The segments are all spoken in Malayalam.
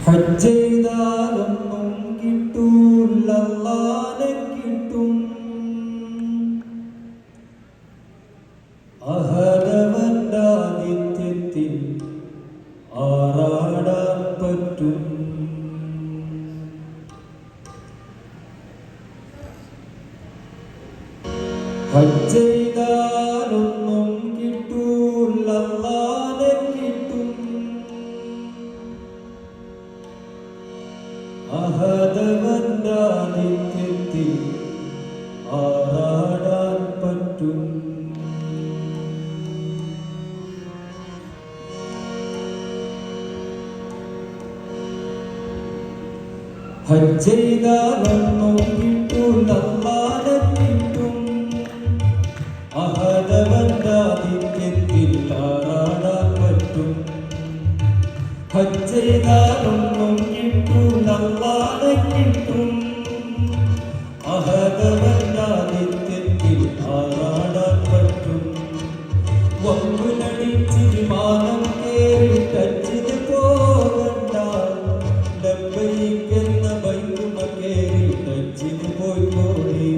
ഹജ്ജെയ്താലൊന്നും കിട്ടൂല അല്ലാഹനെ കിട്ടും. അഹദവന്റെ ആതിഥ്യത്തിൽ ആറാടാൻ പറ്റും. ഹജ്ജെയ്താലൊന്നും കിട്ടൂല അല്ലാഹനെ കിട്ടും. അഹദവന്റെ ആതിഥ്യത്തിൽ ആറാടാൻ പറ്റും. ഹജ്ജെയ്താലൊന്നും കിട്ടൂല അല്ലാഹനെ കിട്ടും. അഹദവന്റെ ആതിഥ്യത്തിൽ ആറാടാൻ പറ്റും. ഹജ്ജെയ്താലൊന്നും കിട്ടൂല അല്ലാഹനെ കിട്ടും. അഹദവന്റെ ആതിഥ്യത്തിൽ ആറാടാൻ പറ്റും. വമ്പുലടിച്ച് വിമാനം കേറി ടച്ചിന് പോകണ്ട. ലബ്ബൈക്കെന്ന ബൈക്കുമ കേറി ടച്ചിന് പോയിക്കോടി.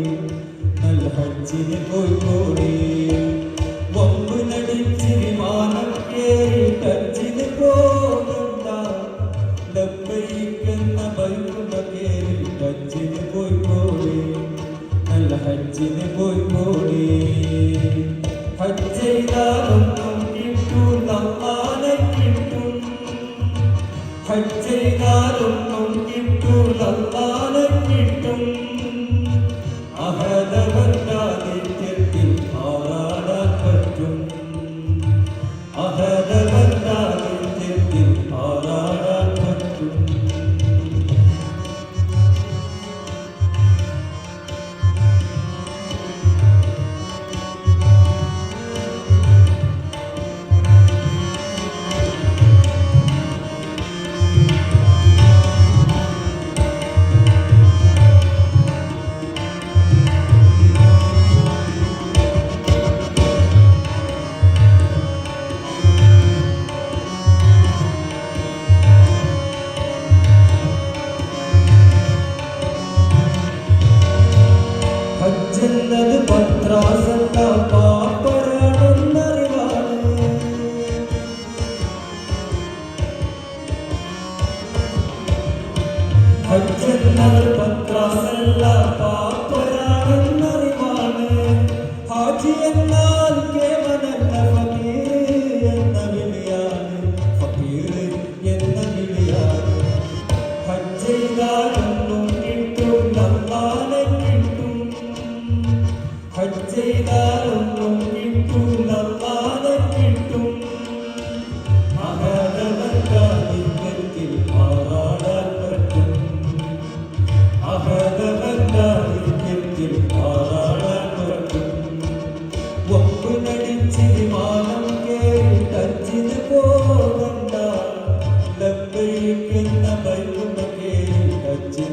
നല്ല ഹജ്ജിന് പോയിക്കോടി. വമ്പുലടിച്ച് വിമാനം കേറി ടച്ചിന് പോകണ്ട. ലബ്ബൈക്കെന്ന ബൈക്കുമ കേറി ടച്ചിന് പോയിക്കോടി. നല്ല ഹജ്ജിന് പോയിക്കോടി. ഹജ്ജെയ്താലൊന്നും കിട്ടൂല അല്ലാഹനെ കിട്ടും. ഹജ്ജെയ്താലൊന്നും കിട്ടൂല അല്ലാഹനെ കിട്ടും. അഹദവന്റെ ആതിഥ്യത്തിൽ ആറാടാൻ പറ്റും. അഹദവന്റെ ആതിഥ്യത്തിൽ ആറാടാൻ പറ്റും. ഹജ്ജെന്നത് പത്രാസല്ല പാപ്പരാണെന്നറിവാണ്. ഹജ്ജെന്നത് പത്രാസല്ല പാപ്പരാണെന്നറിവാണ്. ഹാജി എന്നാൽ കേവലല്ല ഫക്കീർ എന്ന വിളിയാണ്. ഫക്കീർ എന്ന വിളിയാണ്. ഹജ്ജെയ്താലൊന്നും കിട്ടൂല അല്ലാഹനെ കിട്ടും. ഹജ്ജെയ്താലൊന്നും കിട്ടൂല അല്ലാഹനെ കിട്ടും. അഹദവന്റെ ആതിഥ്യത്തിൽ ആറാടാൻ പറ്റും. അഹദവന്റെ ആതിഥ്യത്തിൽ ആറാടാൻ പറ്റും. വമ്പുലടിച്ച് വിമാനം കേറി ടച്ചിന് പോകണ്ട. ലബ്ബൈക്കെന്ന ബൈക്കുമ കേറി ടച്ചിന്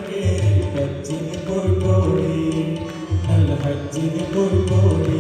കേറി ഹജ്ജിന് പോയിക്കോളി നല്ല ഹജ്ജിന് പോയിക്കോളി